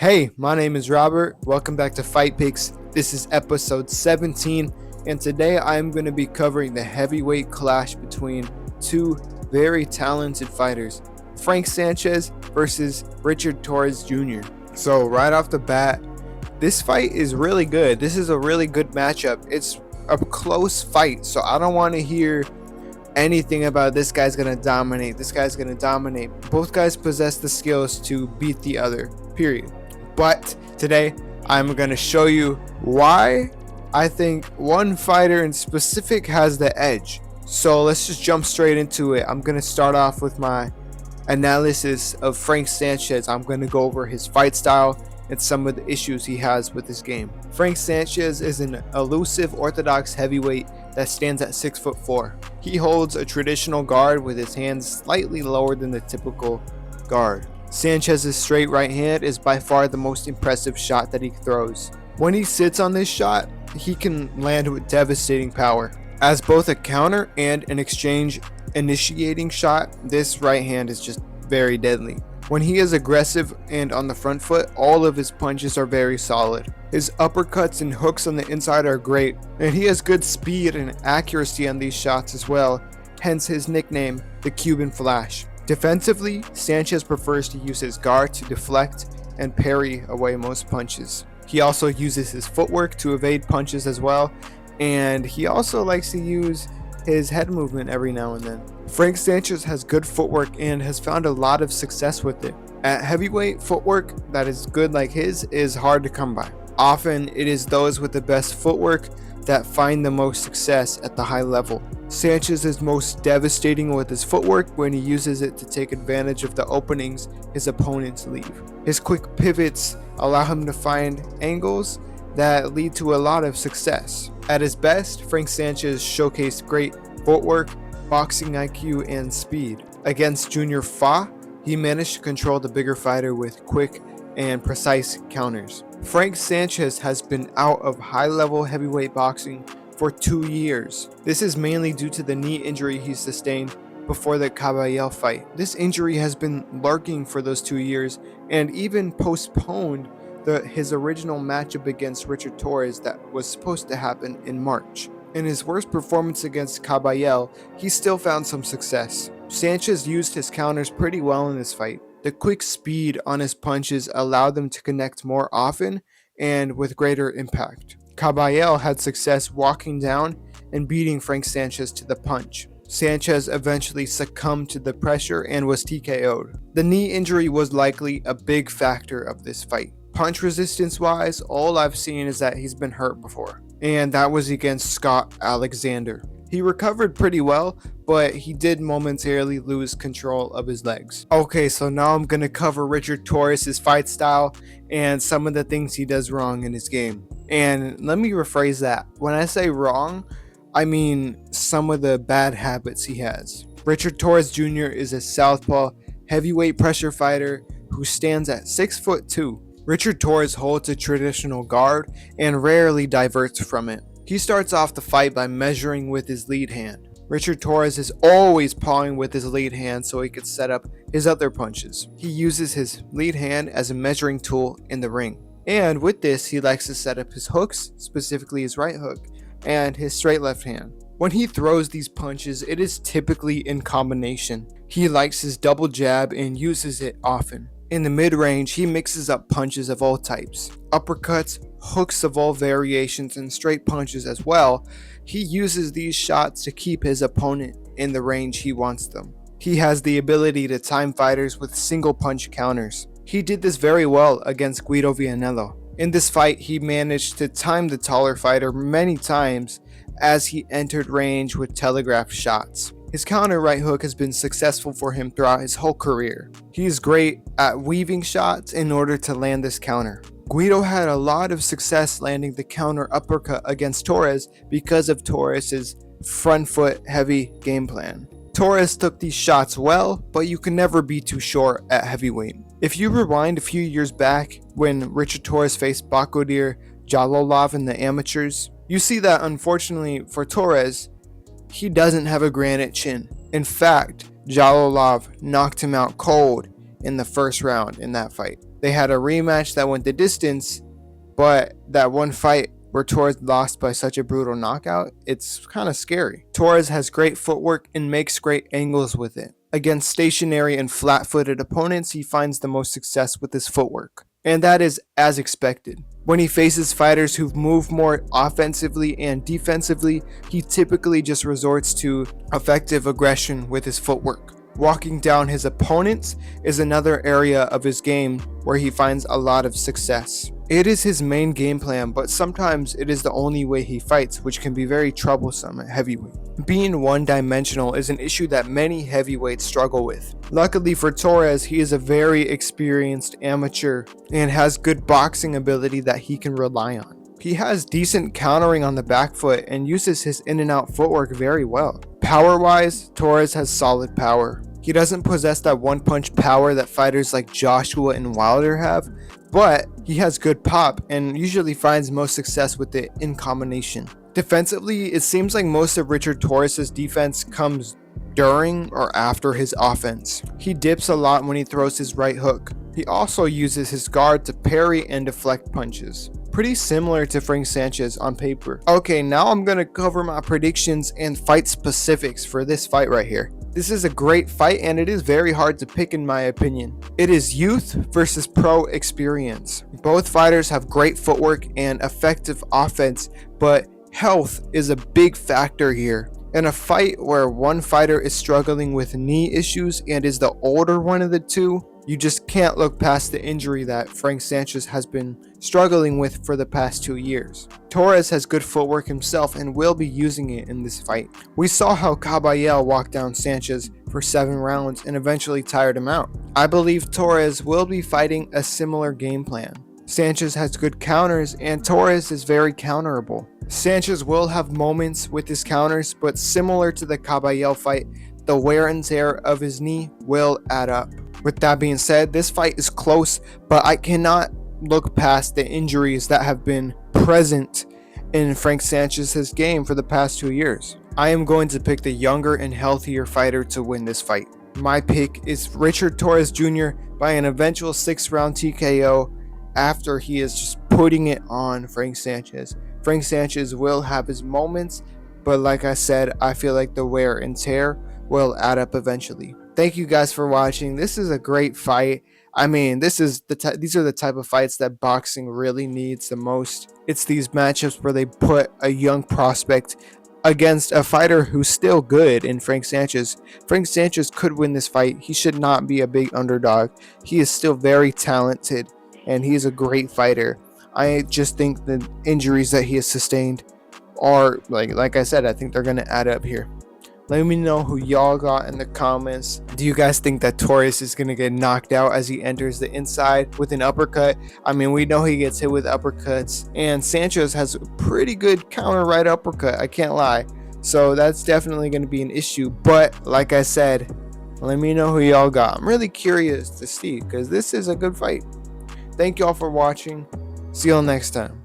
Hey, my name is Robert. Welcome back to Fight Pics. This is episode 17, and today I am going to be covering the heavyweight clash between two very talented fighters, Frank Sanchez versus Richard Torrez Jr. So right off the bat, this fight is really good. This is a really good matchup. It's a close fight, so I don't want to hear anything about this guy's gonna dominate. Both guys possess the skills to beat the other, period. But today I'm gonna show you why I think one fighter in specific has the edge. So let's just jump straight into it. I'm gonna start off with my analysis of Frank Sanchez. I'm gonna go over his fight style and some of the issues he has with his game. Frank Sanchez is an elusive orthodox heavyweight that stands at 6'4". He holds a traditional guard with his hands slightly lower than the typical guard. Sanchez's straight right hand is by far the most impressive shot that he throws. When he sits on this shot, he can land with devastating power. As both a counter and an exchange initiating shot, this right hand is just very deadly. When he is aggressive and on the front foot, all of his punches are very solid. His uppercuts and hooks on the inside are great, and he has good speed and accuracy on these shots as well, hence his nickname, the Cuban Flash. Defensively, Sanchez prefers to use his guard to deflect and parry away most punches. He also uses his footwork to evade punches as well, and he also likes to use his head movement every now and then. Frank Sanchez has good footwork and has found a lot of success with it. At heavyweight, footwork that is good like his is hard to come by. Often it is those with the best footwork that find the most success at the high level. Sanchez is most devastating with his footwork when he uses it to take advantage of the openings his opponents leave. His quick pivots allow him to find angles that lead to a lot of success. At his best, Frank Sanchez showcased great footwork, boxing IQ, and speed. Against Junior Fa, he managed to control the bigger fighter with quick and precise counters. Frank Sanchez has been out of high-level heavyweight boxing for 2 years. This is mainly due to the knee injury he sustained before the Caballel fight. This injury has been lurking for those 2 years and even postponed his original matchup against Richard Torrez that was supposed to happen in March. In his worst performance against Caballel, he still found some success. Sanchez used his counters pretty well in this fight. The quick speed on his punches allowed them to connect more often and with greater impact. Caballel had success walking down and beating Frank Sanchez to the punch. Sanchez eventually succumbed to the pressure and was TKO'd. The knee injury was likely a big factor of this fight. Punch resistance wise, all I've seen is that he's been hurt before, and that was against Scott Alexander. He recovered pretty well, but he did momentarily lose control of his legs. Okay, so now I'm gonna cover Richard Torrez's fight style and some of the things he does wrong in his game. And let me rephrase that. When I say wrong, I mean some of the bad habits he has. Richard Torrez Jr. is a southpaw heavyweight pressure fighter who stands at 6'2". Richard Torrez holds a traditional guard and rarely diverts from it. He starts off the fight by measuring with his lead hand. Richard Torrez is always pawing with his lead hand so he could set up his other punches. He uses his lead hand as a measuring tool in the ring. And with this, he likes to set up his hooks, specifically his right hook, and his straight left hand. When he throws these punches, it is typically in combination. He likes his double jab and uses it often. In the mid-range, he mixes up punches of all types. Uppercuts, hooks of all variations, and straight punches as well. He uses these shots to keep his opponent in the range he wants them. He has the ability to time fighters with single punch counters. He did this very well against Guido Vianello. In this fight, he managed to time the taller fighter many times as he entered range with telegraphed shots. His counter right hook has been successful for him throughout his whole career. He is great at weaving shots in order to land this counter. Guido had a lot of success landing the counter uppercut against Torrez because of Torrez's front foot heavy game plan. Torrez took these shots well, but you can never be too short at heavyweight. If you rewind a few years back when Richard Torrez faced Bakodir Jalolov in the amateurs, you see that unfortunately for Torrez, he doesn't have a granite chin. In fact, Jalolov knocked him out cold in the first round in that fight. They had a rematch that went the distance, but that one fight where Torrez lost by such a brutal knockout, it's kind of scary. Torrez has great footwork and makes great angles with it. Against stationary and flat-footed opponents, he finds the most success with his footwork. And that is as expected. When he faces fighters who move more offensively and defensively, he typically just resorts to effective aggression with his footwork. Walking down his opponents is another area of his game where he finds a lot of success. It is his main game plan, but sometimes it is the only way he fights, which can be very troublesome at heavyweight. Being one-dimensional is an issue that many heavyweights struggle with. Luckily for Torrez, he is a very experienced amateur and has good boxing ability that he can rely on. He has decent countering on the back foot and uses his in and out footwork very well. Power-wise, Torrez has solid power. He doesn't possess that one-punch power that fighters like Joshua and Wilder have, but he has good pop and usually finds most success with it in combination. Defensively, it seems like most of Richard Torres's defense comes during or after his offense. He dips a lot when he throws his right hook. He also uses his guard to parry and deflect punches. Pretty similar to Frank Sanchez on paper. Okay, now I'm going to cover my predictions and fight specifics for this fight right here. This is a great fight and it is very hard to pick in my opinion. It is youth versus pro experience. Both fighters have great footwork and effective offense, but health is a big factor here. In a fight where one fighter is struggling with knee issues and is the older one of the two, you just can't look past the injury that Frank Sanchez has been struggling with for the past 2 years. Torrez has good footwork himself and will be using it in this fight. We saw how Caballel walked down Sanchez for 7 rounds and eventually tired him out. I believe Torrez will be fighting a similar game plan. Sanchez has good counters and Torrez is very counterable. Sanchez will have moments with his counters, but similar to the Caballel fight, the wear and tear of his knee will add up. With that being said, this fight is close, but I cannot look past the injuries that have been present in Frank Sanchez's game for the past 2 years. I am going to pick the younger and healthier fighter to win this fight. My pick is Richard Torrez Jr. by an eventual 6-round TKO after he is just putting it on Frank Sanchez. Frank Sanchez will have his moments, but like I said, I feel like the wear and tear will add up eventually. Thank you guys for watching. This is a great fight. I mean, these are the type of fights that boxing really needs the most. It's these matchups where they put a young prospect against a fighter who's still good in Frank Sanchez. Frank Sanchez could win this fight. He should not be a big underdog. He is still very talented and he's a great fighter. I just think the injuries that he has sustained are, like I said, I think they're going to add up here. Let me know who y'all got in the comments. Do you guys think that Torrez is going to get knocked out as he enters the inside with an uppercut? I mean, we know he gets hit with uppercuts. And Sanchez has a pretty good counter right uppercut, I can't lie. So that's definitely going to be an issue. But like I said, let me know who y'all got. I'm really curious to see because this is a good fight. Thank y'all for watching. See y'all next time.